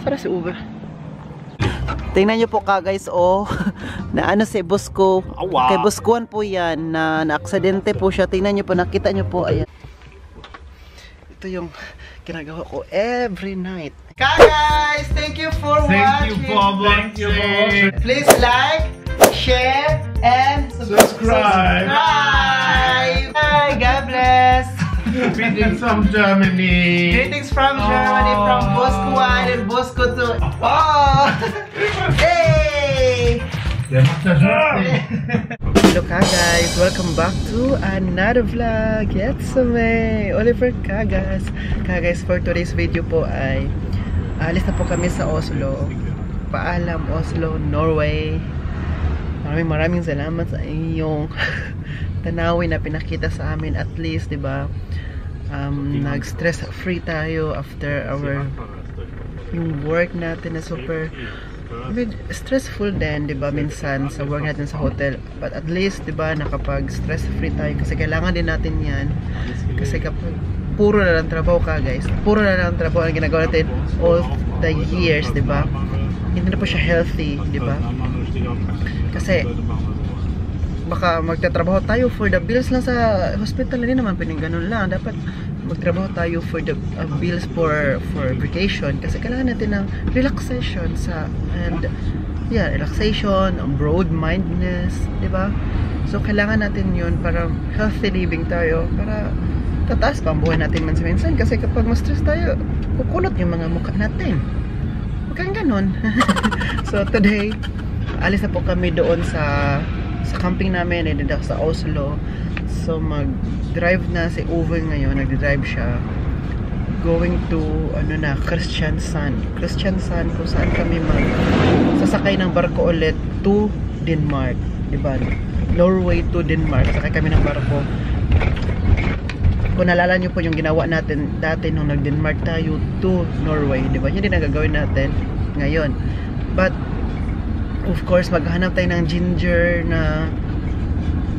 Para si Uber. Tingnan nyo po ka guys, oh. Na ano si Bosco. Kay Boscoan po yan. Na aksidente po siya. Tingnan nyo po, nakita nyo po. Ayan. Ito yung ginagawa ko every night. Guys, thank you for watching. Thank you for watching. Please like, share, and Subscribe. Bye. God bless. Greetings from Germany. Greetings from Germany, from Bosco 1 and Bosco 2. Oh! Hey! Der macht das schon. Hello ka guys, welcome back to another vlog. It's me, Oliver Kagas. Guys, for today's video po ay alis na po kami sa Oslo. Paalam Oslo, Norway. Maraming salamat sa inyong tanawin na pinakita sa amin, at least, 'di ba? Nag-stress free tayo after our yung work natin na super stressful din, 'di ba, minsan sa work natin sa hotel, but at least, 'di ba, nakapag stress free tayo kasi kailangan din natin 'yan, kasi kapag puro na lang trabaho ka guys, puro na lang trabaho ang ginagawa natin all the years, 'di ba, hindi na po siya healthy, 'di ba, kasi baka magtatrabaho tayo for the bills lang sa hospital, hindi naman pwedeng ganun lang. Dapat magtrabaho tayo for the bills for vacation, kasi kailangan natin ng relaxation relaxation, broad mindedness, di ba? So kailangan natin yun para healthy living tayo, para tataas pa ang buhay natin minsan, kasi kapag ma-stress tayo, kukulot yung mga mukha natin. Huwag kang ganun. So today, alis na po kami doon sa camping namin, dito sa Oslo. So mag-drive na si Uwe ngayon, nag-drive siya going to Kristiansand kung saan kami sasakay ng barko ulit to Denmark, diba? Norway to Denmark, sakay kami ng barko. Kung naalala nyo po yung ginawa natin dati nung nag-Denmark tayo to Norway, diba? Yun din ang gagawin natin ngayon. But of course, maghanap tayo ng ginger na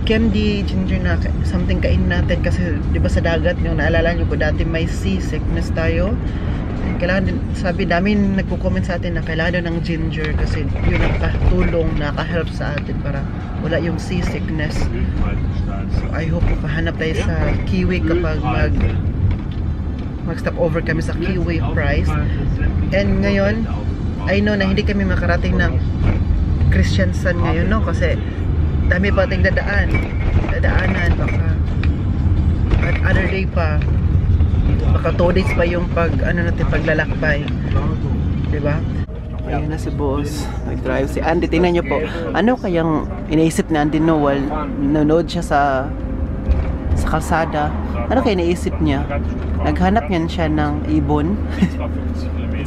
candy, ginger na something kain natin, kasi di ba sa dagat, yung naalala nyo po dati may seasickness tayo. Kailangan din, sabi namin, nagko-comment sa atin na kailangan ng ginger kasi yun ang nakatulong, nakahelp sa atin para wala yung seasickness. So I hope makahanap tayo sa Kiwi kapag mag-stop over kami sa Kiwi price. And ngayon, I know na hindi kami makarating ng Kristiansand ngayon, no? Kasi dami pa ating dadaanan, baka at other day pa, baka 2 days pa yung paglalakbay, diba? Ayun na si boss, nag-drive si Andy. Tingnan nyo po, ano kayang iniisip ni Andy while nanonood siya sa kalsada? Ano kaya iniisip niya? Naghanap niyan siya ng ibon.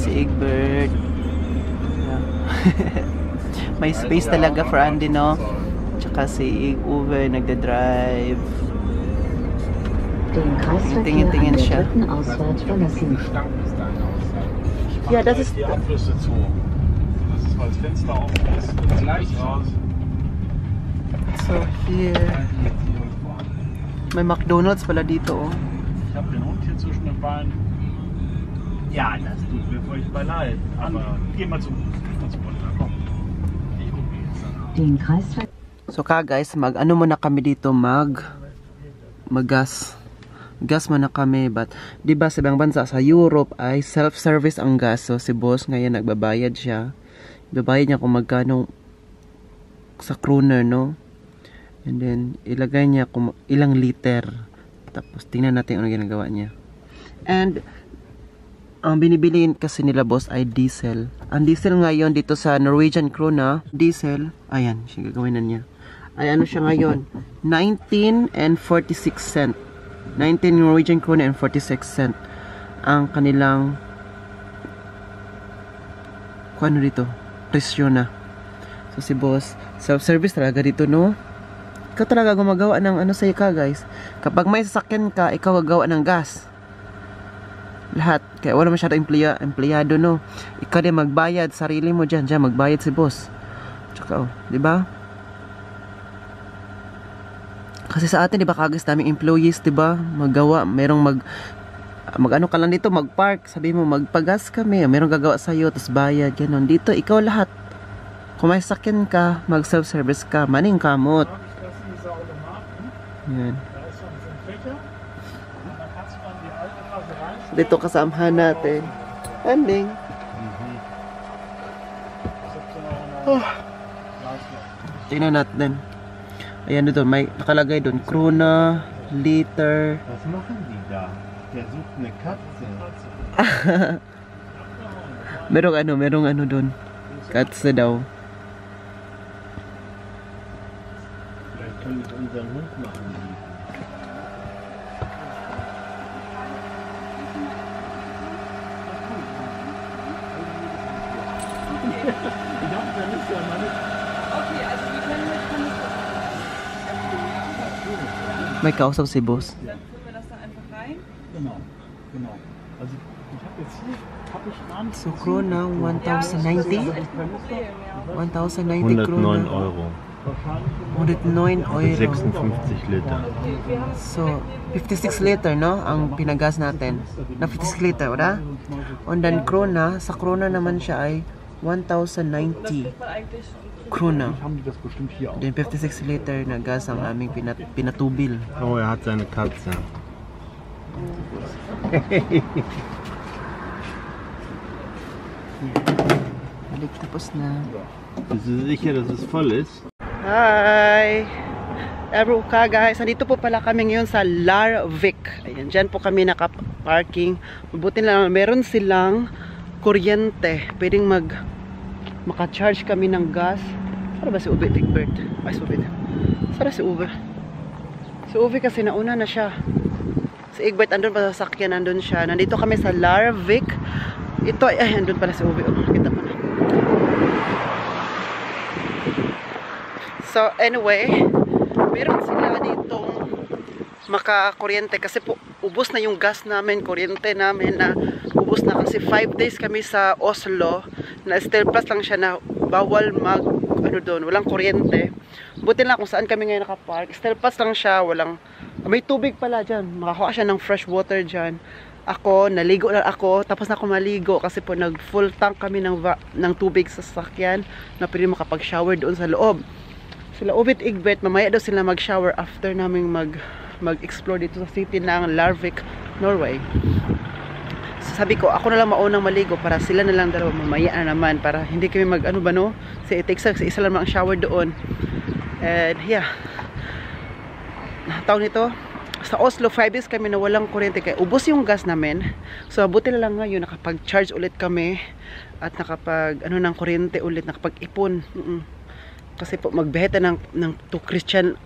Si Egbert. May space talaga for Andy, no? Tsaka si Uwe nagda-drive. Tingin-tingin siya. Yeah, das ist... So here... May McDonald's pala dito, oh. Ich hab den Hund hier zwischen den Beinen. Ja, das tut mir furchtbar leid. Aber geh mal zum Fußball, komm. So guys, mag-ano muna kami dito, mag-gas. Gas muna kami, but di ba sa ibang bansa sa Europe ay self-service ang gas. So si boss ngayon nagbabayad siya. Ibabayad niya kung magkano sa kroner, no? And then ilagay niya kung ilang liter. Tapos tingnan natin ano ginagawa niya. And ang binibili kasi nila boss ay diesel. Ang diesel ngayon dito sa Norwegian krona, diesel, ayan, siya gagawin na niya. Ay ano siya ngayon? 19 and 46 cent. 19 Norwegian krona and 46 cent. Ang kanilang ano dito? Presyo na. So si boss, self-service talaga dito, no? Ikaw talaga gumagawa ng ano sa'yo ka, guys. Kapag may sasakyan ka, ikaw gagawa ng gas. Lahat. Kaya wala masyado empleyado, no? Ikaw din magbayad, sarili mo dyan, magbayad si boss. Tsaka, di ba? Kasi sa atin, di ba, kagas daming employees, di ba? Magawa, merong Mag-ano ka lang dito, mag-park. Sabi mo, magpagas kami. Meron gagawa sa'yo, tapos bayad. Ganon. Dito, ikaw lahat. Kung may sakyan ka, mag-self-service ka. Maning kamot. Yan. Dito kasamahan natin. Ending. Oh. Tingnan natin. Ayan doon, may nakalagay doon. Krona, liter. Was machen die da? Der sucht eine Katze. merong ano doon. Katze daw. Vielleicht können wir unseren Hund machen. May kausap si boss. Genau. Also ich habe jetzt hier, So Krona, 1,090? 1,090 Krona. 109 Euro. 109 Euro. 56 Liter. So, 56 liter, no? Ang pinagas natin. Na 56 liter, wala? And then Krona, sa Krona naman siya ay 1,090 Krona. haben die das bestimmt hier auch. Then 56 liter na gas ang aming pinatubil. Oh, er hat seine Katze. Balik, tapos na. Bist du sicher, dass es voll ist? Hi! Eruka guys, nandito po pala kami ngayon sa Larvik. Ayan, dyan po kami naka-parking. Mabuti na lang, meron silang kuryente. Pwedeng maka-charge kami ng gas. Saan ba si Uwe Tigbert? Ay, si Uwe. Saan si Uwe? Si Uwe kasi nauna na siya. Si Egbert, andun pa sa sakyan, andun siya. Nandito kami sa Larvik. Ito, ay, andun pala si Uwe. Oh, kita mo na. So, anyway, meron sila ditong makakuryente kasi po, ubos na yung gas namin, kuryente namin na ubos na kasi 5 days kami sa Oslo na still plus lang siya na bawal ano doon, walang kuryente. Buti lang kung saan kami ngayon nakapark. Still plus lang siya, may tubig pala dyan. Makakuha siya ng fresh water dyan. Ako, naligo na ako, tapos na ako maligo kasi po nag full tank kami ng tubig sa sasakyan na pwede makapag-shower doon sa loob. Sila Uwit Igbet, mamaya daw sila mag-shower after naming mag-explore dito sa city ng Larvik, Norway. So, sabi ko, ako na lang maunang maligo para sila na lang dalawa mamaya na naman para hindi kami mag-ano ba no? Kasi it takes kasi isa lang ang shower doon. And yeah. Taon nito, sa Oslo 5 days kami na walang kuryente kaya ubos yung gas namin. So buti na lang ngayon nakapag-charge ulit kami at nakapag ano ng kuryente ulit, nakapag-ipon. Kasi po magbeheta ng to Christian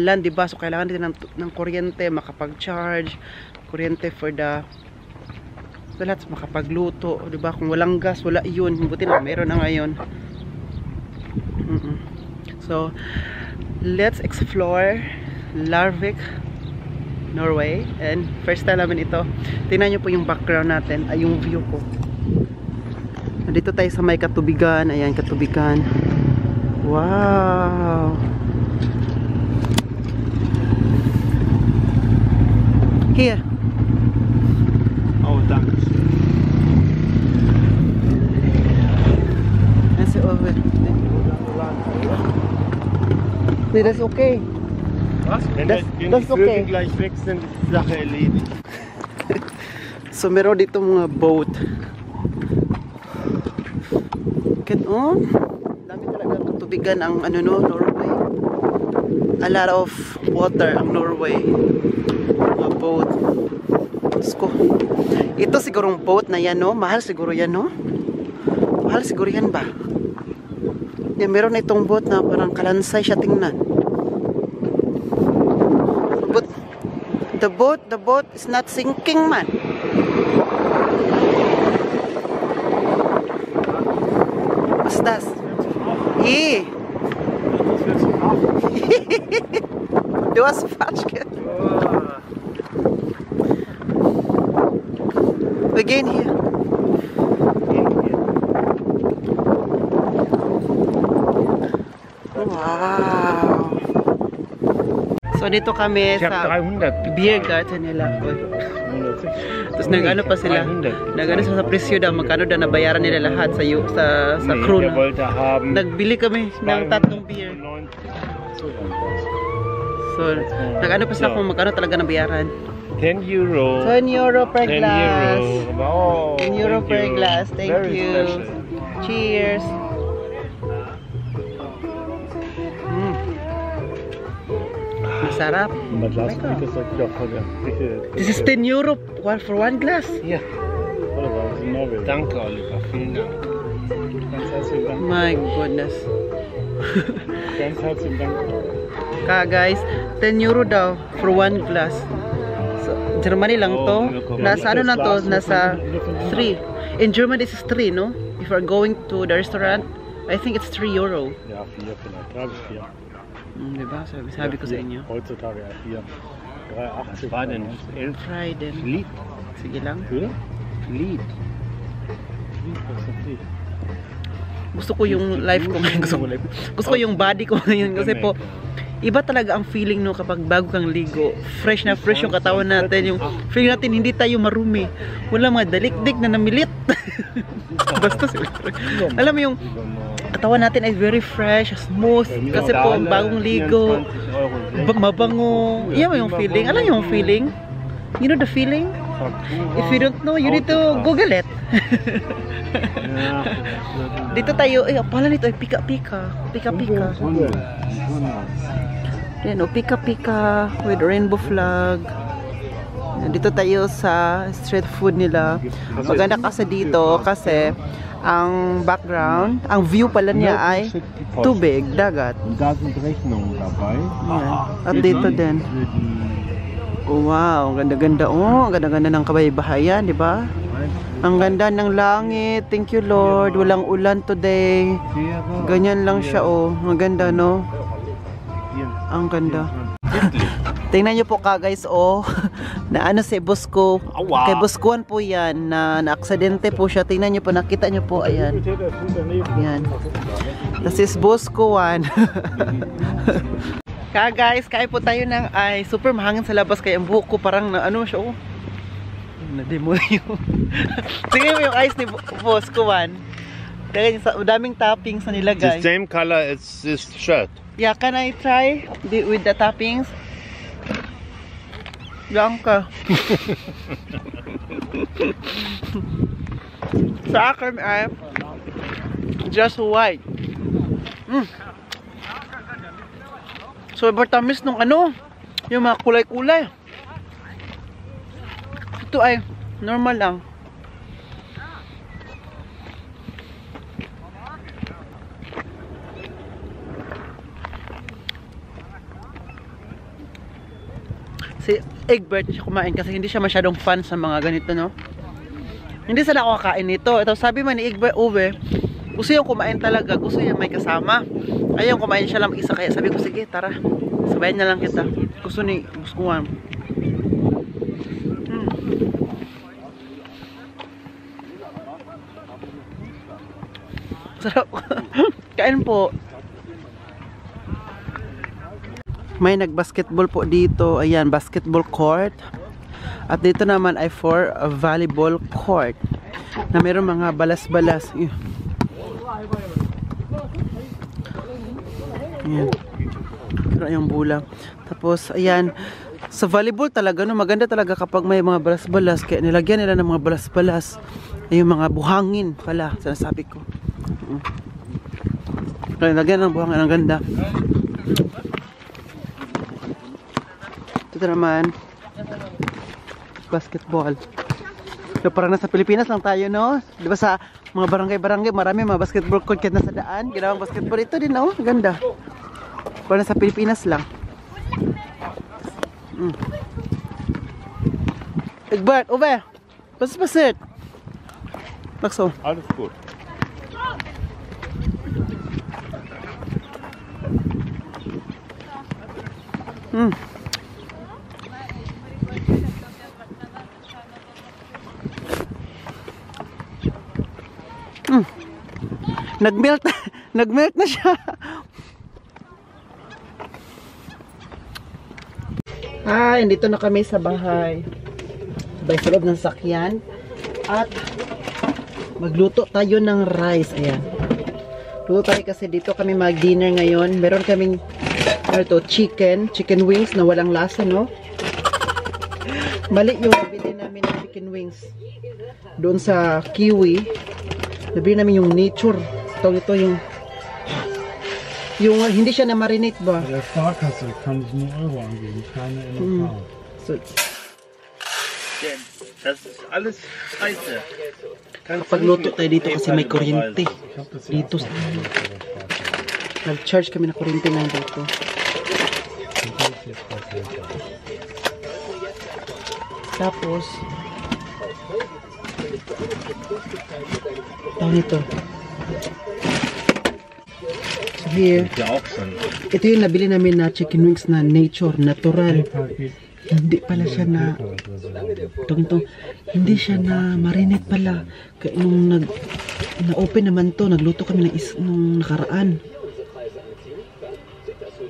land, di ba? So kailangan din ng kuryente, makapag-charge, kuryente for the lahat, makapagluto, di ba? Kung walang gas, wala yun. Buti na meron na ngayon. So let's explore Larvik, Norway. And first time namin ito. Tingnan nyo po yung background natin, ay yung view ko. Nandito tayo sa may katubigan. Ayan, katubigan. Wow! Here. Oh, danke. Nasa over. Nee, das ist okay. Was? Wenn Das die ist Vögel okay. gleich weg sind, ist die Sache erledigt. So meron dito mga boat. Oh, dami talaga katubigan ang ano no, Norway. A lot of water ang Norway. Mga boat. Sko. Ito sigurong boat na yan no, mahal siguro yan no. Mahal siguro yan ba? Yan, meron na itong boat na parang kalansay siya, tingnan. But the boat is not sinking man. Was ist das? Hey. Du hast falsch gehört. Wir gehen hier. Wow. So dito kami Ich habe sa 300. beer garden nila. 160. Tapos nag-ano pa sila, 300. nag-ano sa presyo daw, magkano daw nabayaran nila lahat sa Nee, crew der na. wollte haben Nagbili kami ng 3 beer. 290. So, nag-ano pa sila kung magkano talaga nabayaran. 10 euro. 10 euro per 10 glass. euro. Oh, 10 euro thank per you. glass. Thank Very you. special. Cheers. Masarap. Maar laatst week is dat toch gewoon This is 10 euro for 1 glass. Ja. Danke, Oliver. Vielen Dank. Ganz herzlichen Dank. My goodness. Ganz herzlichen Dank. Guys, 10 euro daw for 1 glass. So, Germany lang to. Nasa ano na to? Nasa 3. In Germany, this is 3, no? If you're going to the restaurant, I think it's 3 euro. Ja, 4 vielleicht. 3 bis 4. Diba? Sabi ko sa inyo. Heutzutage 4. 3,80. Was war denn? 11 Friday. Lied. Sige lang. Oder? Lied. Was ist Lied? Gusto ko yung life ko ngayon. Gusto ko yung body ko ngayon. Kasi po, iba talaga ang feeling no kapag bago kang ligo. Fresh na fresh yung katawan natin. Yung feeling natin hindi tayo marumi. Wala mga dalikdik na namilit. Basta sila. Alam mo yung katawan natin ay very fresh, smooth. Kasi po, bagong ligo. Mabango. Yan mo yung feeling. Alam yung feeling? You know the feeling? If you don't know, you need to Google it. Dito tayo, pala nito ay pika-pika. Pika-pika. Yan o, pika-pika with rainbow flag. Dito tayo sa street food nila. Maganda kasi dito kasi ang background, ang view pala niya ay tubig, dagat. Da sind Rechnungen dabei. Yan. At dito din. Oh, wow, ang ganda-ganda. Oh, ang ganda-ganda ng kabaybahayan, di ba? Ang ganda ng langit. Thank you, Lord. Walang ulan today. Ganyan lang siya, oh. Ang ganda, no? Ang ganda. Tingnan nyo po ka, guys, oh. Na ano si Bosco. Kay Boscoan po yan. Na-aksidente po siya. Tingnan nyo po, nakita nyo po. Ayan. Ayan. This is Boscoan. Guys, kain po tayo ng ay super mahangin sa labas kaya ang buhok ko parang na ano siya oh. Na-demonyo. Tingnan mo yung eyes ni Boscoan. Daming toppings na nilagay. The same color as this shirt. Yeah, can I try with the toppings? Blanca. Sa akin ay just white. Sobrang tamis nung ano, yung mga kulay-kulay. Ito ay normal lang. Si Egbert siya kumain kasi hindi siya masyadong fan sa mga ganito, no? Hindi sila ako kakain nito. Ito sabi man ni Egbert, Uwe, gusto yung kumain talaga, gusto yung may kasama. Ayaw kumain siya lang isa kaya sabi ko sige tara, sabayan na lang kita. Gusto ni Boscoan. Sarap. Kain po. May nag-basketball po dito. Ayan, basketball court. At dito naman ay for a volleyball court na mayroong mga balas-balas. Ayan. Pero yung bola. Tapos, ayan. Sa volleyball talaga, no, maganda talaga kapag may mga balas-balas. Kaya nilagyan nila ng mga balas-balas. Ay, yung mga buhangin pala, sinasabi ko. Kaya nilagyan ng buhangin. Ang ganda. Ito naman. Basketball. So, parang nasa Pilipinas lang tayo, no? Di ba sa mga barangay-barangay, marami mga basketball court kahit nasa daan. Ginawang basketball. Ito din, oh. Ganda. Parang nasa Pilipinas lang. Egbert, Uwe. Was ist passiert? Mach so. Alles gut. Nagmelt. Nagmelt na siya. Hi, dito na kami sa bahay. Sabay sa loob ng sakyan. At magluto tayo ng rice. Ayan. Luto tayo kasi dito kami mag-dinner ngayon. Meron kaming chicken wings na walang lasa, no? Mali yung nabili namin ng chicken wings. Doon sa Kiwi. Nabili namin yung nature. Ito yung hindi siya na marinate ba? Der Sparkasse kann ich nur Euro angeben, keine NOK. So, Das ist alles scheiße. pagluto tayo dito kasi may kuryente. Dito sa nag-charge kami na kuryente na dito. Tapos ito. So here, ito yung nabili namin na chicken wings na nature, natural. Hindi pala siya na hindi siya na marinate pala. Kaya nung na-open naman to, nagluto kami nung nakaraan.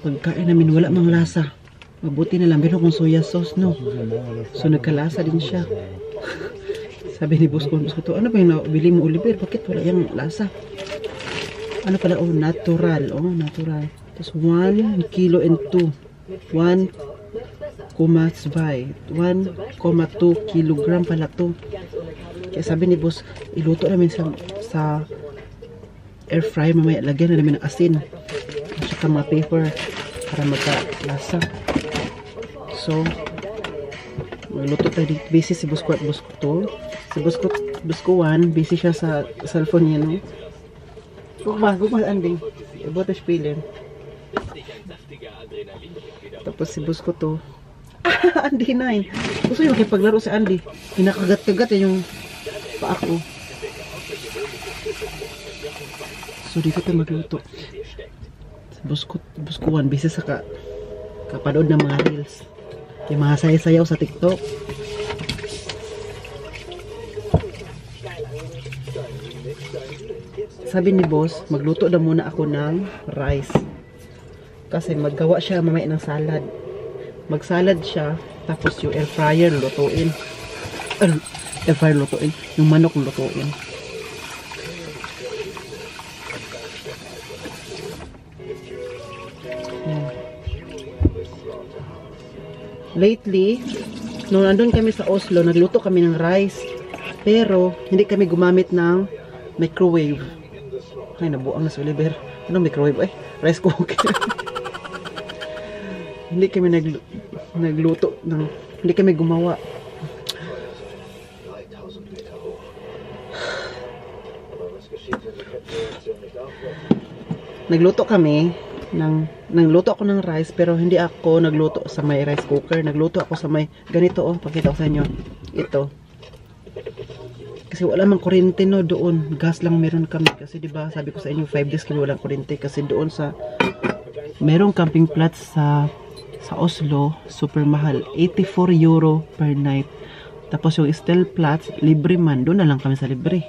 Pagkain namin wala mang lasa. Mabuti na lang meron kong soya sauce, no? So nagkalasa din siya. Sabi ni boss ko, ano ba yung nabili mo, Oliver? Bakit wala yung lasa? Ano pala? Oh, natural. Oh, natural. Tapos 1 kilo and 2. 1,2 kilogram pala to. Kaya sabi ni boss, iluto namin sa air fryer mamaya. Lagyan na namin ng asin. At saka mga paper para magkalasa. So, magluto tayo dito. Busy si boss ko at boss ko to. Si boss ko 1, busy siya sa cellphone niya, no? Guck mal an, Ding. Ibo das spielen. Tapos si boss ko to. Andy 9. Gusto yung makipaglaro si Andy. Hinakagat-kagat yung paa ko. So dito tayo magluto. Si boss ko 1, busy sa kapanood ng mga reels. Yung mga sayaw sa TikTok. Sabi ni boss, magluto na muna ako ng rice. Kasi maggawa siya mamaya ng salad. Magsalad siya, tapos yung air fryer lutuin. Air fryer lutuin. Yung manok lutuin. Lately, nung nandun kami sa Oslo, nagluto kami ng rice. Pero, hindi kami gumamit ng microwave. Ay, nabuang na si Oliver. Anong microwave? Ay, rice cooker. Hindi kami nagluto ng, hindi kami gumawa. Nagluto kami nagluto ako ng rice, pero hindi ako nagluto sa may rice cooker. Nagluto ako sa may ganito, oh, pakita ko sa inyo. Ito. Kasi wala mang kuryente, no, doon. Gas lang meron kami. Kasi diba, sabi ko sa inyo, 5 days kami walang kuryente. Kasi doon sa, merong camping plots sa Oslo, super mahal. 84 euro per night. Tapos yung Stell Platz, libre man. Doon na lang kami sa libre.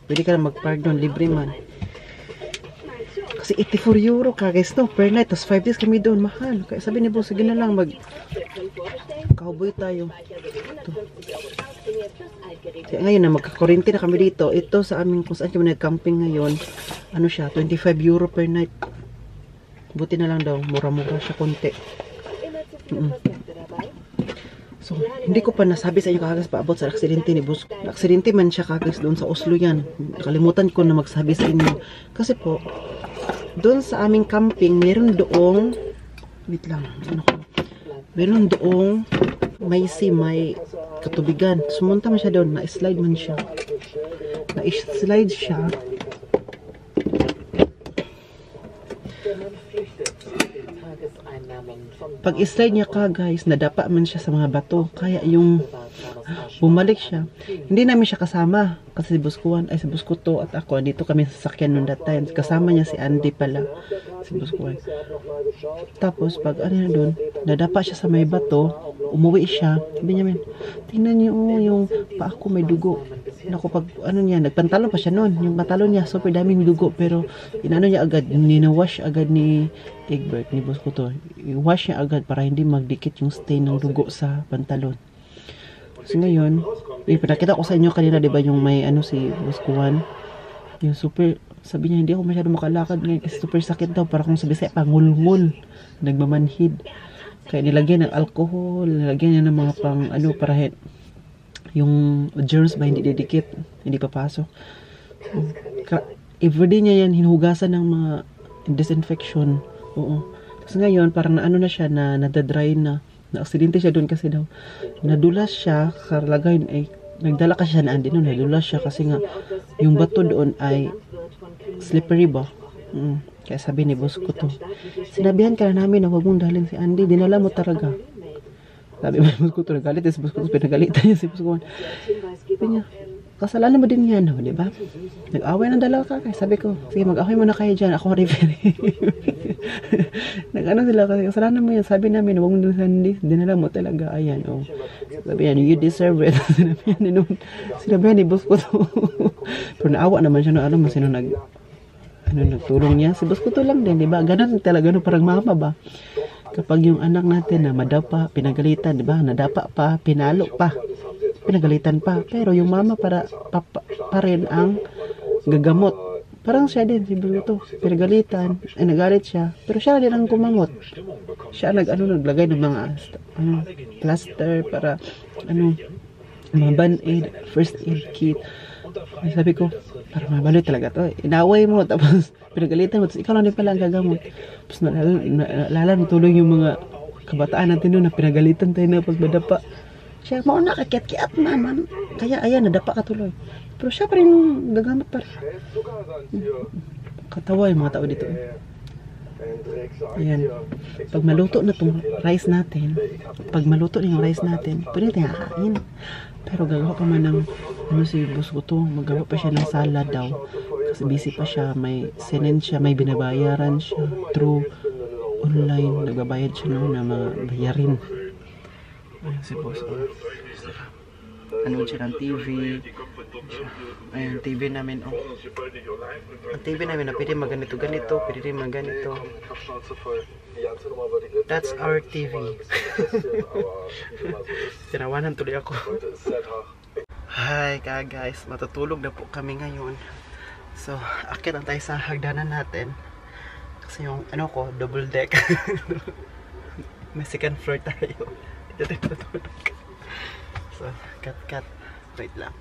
Pwede ka na mag-park doon, libre man. Kasi 84 euro ka, guys, no, per night. Tapos 5 days kami doon, mahal. Kaya sabi ni boss, sige na lang, cowboy tayo. Ito. Kaya ngayon na magkakurinti na kami dito. Ito sa amin kung saan kami nag-camping ngayon. Ano siya? 25 euro per night. Buti na lang daw. Mura-mura siya konti. So, hindi ko pa nasabi sa inyo kakagas paabot sa aksidente ni boss. Aksidente man siya kagas doon sa Oslo yan. Nakalimutan ko na magsabi sa inyo. Kasi po, doon sa aming camping, meron doong, wait lang, ano ko? Meron doong may katubigan. Sumunta man siya doon, na-slide man siya. Na-slide siya. Pag slide niya ka, guys, nadapa man siya sa mga bato. Kaya yung bumalik siya. Hindi namin siya kasama. Kasi si Buskuan, ay si Buskuto at ako, dito kami sa sasakyan noon that time. Kasama niya si Andy pala. Si Buskuan. Tapos, pag ano na doon, nadapa siya sa may bato, umuwi siya. Sabi niya, tingnan niyo, yung paa ko may dugo. naku, pag ano niya, nagpantalon pa siya noon. Yung pantalon niya, super daming dugo. Pero, inano niya agad, ninawash agad ni Egbert, ni boss ko to. I-wash niya agad para hindi magdikit yung stain ng dugo sa pantalon. So, ngayon, pinakita ko sa inyo kanina, di ba, yung may ano si boss Kuwan. Yung super, sabi niya, hindi ako masyado makalakad ngayon kasi super sakit daw. Para kung sabi sa'yo, pangulmul, nagmamanhid. Kaya nilagyan ng alcohol, nilagyan niya ng mga pang, ano, para yung germs ba hindi didikit, hindi papasok. Everyday niya yan, hinugasan ng mga disinfection. Oo. Tapos ngayon, parang naano na siya, na nadadry na. Na-aksidente siya doon kasi daw. Nadulas siya, karalagay ay, nagdala kasi siya na andin noon, nadulas siya kasi nga, yung bato doon ay slippery ba? Kaya sabi ni boss ko to, sinabihan ka na namin na huwag mong dalhin si Andy, dinala mo talaga. Sabi mo, boss ko to, nagalit, si boss ko, pinagalitan niya si boss ko. Sabi niya, kasalanan mo din yan, no, di ba? Nag-away ng dalawa ka, kaya sabi ko, sige, mag-away mo na kayo dyan, ako referee. Nag-ano sila, kasi kasalanan mo yan, sabi namin, huwag mo din sa Andy, dinala mo talaga, ayan, oh. Sabi yan, you deserve it. Sinabi yan ni boss ko to. Pero naawa naman siya, no, alam mo, sino nagtulong niya, si boss ko to lang din, di ba? Ganun talaga, no, parang mama ba? Kapag yung anak natin na madapa, pinagalitan, di ba? Nadapa pa, pinalo pa, pinagalitan pa. Pero yung mama pa rin ang gagamot. Parang siya din, si Bruto, pinagalitan, ay nagalit siya. Pero siya din ang kumamot. Siya naglagay ng mga plaster para, mga band-aid, first aid kit. Ay, sabi ko, parang mabaloy talaga to. Inaway mo, tapos pinagalitan mo, tapos ikaw lang din pala ang gagamot. Tapos naalala mo tuloy yung mga kabataan natin doon na pinagalitan tayo na pag madapa. Siya, mauna kakiat-kiat naman. Kaya ayan, nadapa ka tuloy. Pero siya pa rin gagamot pa rin. Katawa yung mga tao dito. Ayan. Pag maluto na itong rice natin, pwede natin kakain. Pero gagawa pa man ng, si boss ko to, magawa pa siya ng salad daw. Kasi busy pa siya, may sinend siya, may binabayaran siya through online. Nagbabayad siya noon na mga bayarin. Ayan si boss. Ano siya ng TV. Ayan, TV namin. Oh. Ang TV namin na pwede maganito-ganito, pwede rin maganito. That's our TV. Tinawanan tuloy ako. Hi guys, matutulog na po kami ngayon. So, akit lang tayo sa hagdanan natin. Kasi yung ko, double deck. May second floor tayo. Dito tayo matutulog. So, cut. Wait lang.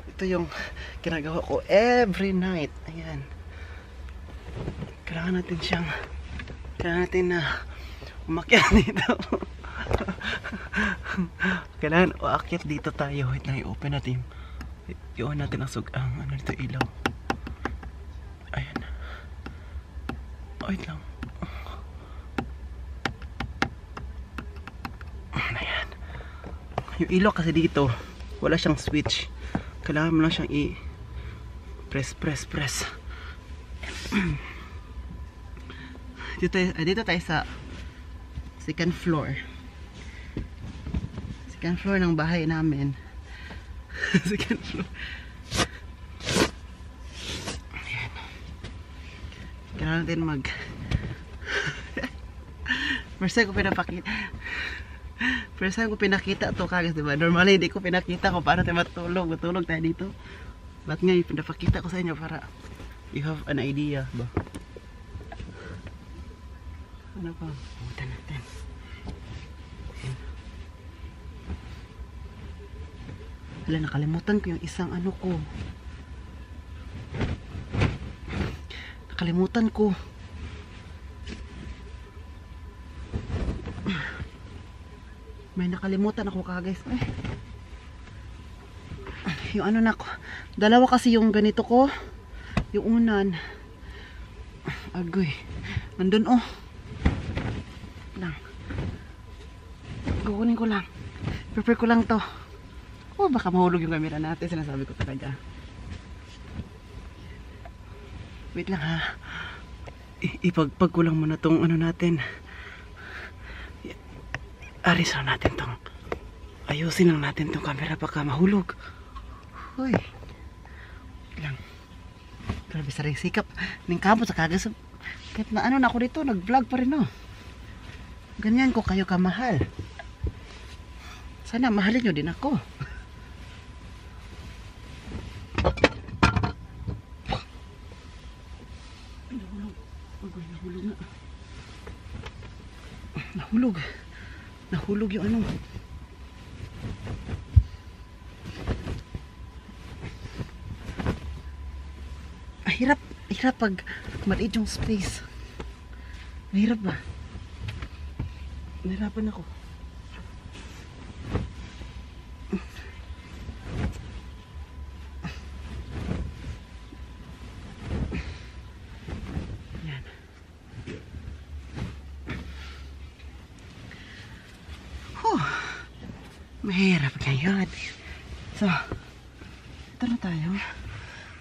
Ito yung ginagawa ko every night. Ayan. Kailangan natin na umakyat dito. Kailangan uakyat dito tayo. Wait lang, i-open natin. I-on natin ang ano dito, ilaw. Ayan. Wait lang. Ayan. Yung ilaw kasi dito, wala siyang switch. Kailangan mo lang siyang press. Dito tayo sa second floor. Second floor ng bahay namin. Second floor. Ayan. Kailangan natin first time ko pinakita to kagas, diba? Normally hindi ko pinakita kung paano tayo matulog tayo dito. Ba't ngayon pinapakita ko sa inyo para you have an idea ba? Ano pa? Pumunta natin. Hala, nakalimutan ko yung isang ano ko. May nakalimutan ako guys. Yung ano na ko. Dalawa kasi yung ganito ko. Yung unan. Agoy. Nandun oh. Lang. Kukunin ko lang. Prepare ko lang to. Oh, baka mahulog yung camera natin. Sinasabi ko talaga. Wait lang ha. Ipagpag ko lang muna tong ano natin. Aris natin tong Ayusin lang natin tong camera baka mahulog. Hoy. Lang. Grabe sa rin sikap. Ning kamot sa kagas. Kahit na ano na ako dito, nag-vlog pa rin, no. Ganyan ko kayo kamahal. Sana mahalin nyo din ako. Nahulog. Nahulog yung ano. Hirap pag maliit yung space. Mahirap ba? Nahirapan ako. Yan. Mahirap ngayon. So, ito na tayo.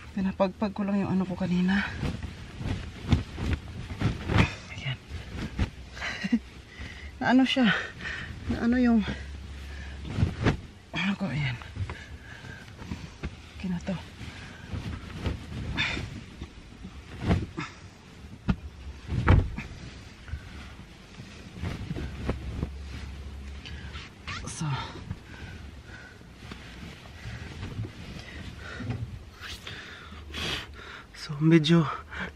Pinapagpag ko lang yung ano ko kanina. Ayan. Na ano siya? Na ano yung ano ko, ayan. Okay na to. So medyo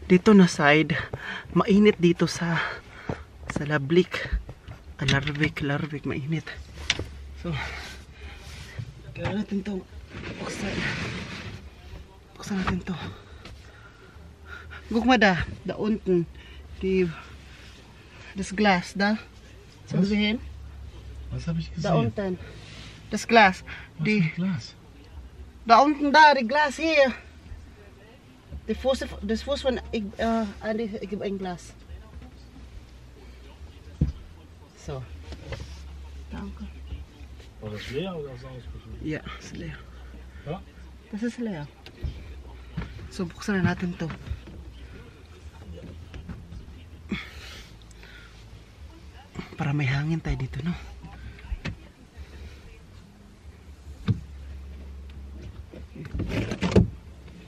dito na side mainit dito sa Lablik. Larvik mainit. So kaya natin to buksan natin to. Gugmada da unten das Glas da. So sehen? Was habe ich gesehen? Da unten. Das Glas. Was für ein Glas? Da unten da, die Glas hier. Das Fuß von ich gebe ein Glas. So. Danke. War das leer oder ist es ausgefüllt? Ja, ist leer. Ja? Das ist leer. So, buksan na natin to. Para may hangin tayo dito, no?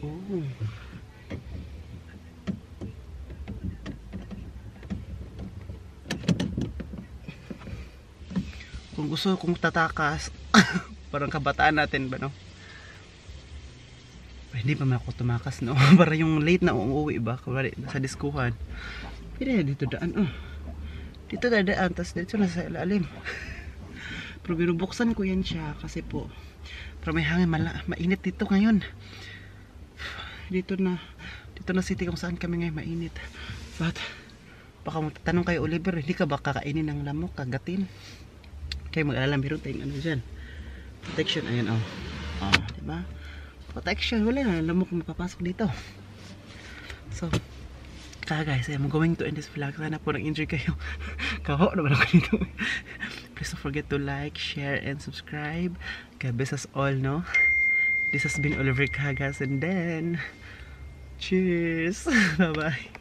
Oh. Kung gusto kong tatakas, parang kabataan natin ba, no? Hindi pa man ako tumakas, no? Para yung late na uuwi ba, kawali sa diskuhan. Pwede dito daan, oh. Dito dadaan, tapos dito na sa ilalim. Pero binubuksan ko yan siya kasi po para may hangin, mainit dito ngayon. Dito na city kung saan kami ngayon mainit. But baka magtatanong kayo, Oliver, hindi ka ba kakainin ng lamok, kagatin? Kaya mag-alala, meron tayong ano dyan, protection, ayan, oh. Diba? Protection, wala na lamok mapapasok dito. So guys, I'm going to end this vlog. Sana po nag-enjoy kayo. Kaho naman ako dito. Please don't forget to like, share, and subscribe. God bless us all, no? This has been Oliver Kagas, and then cheers. Bye bye.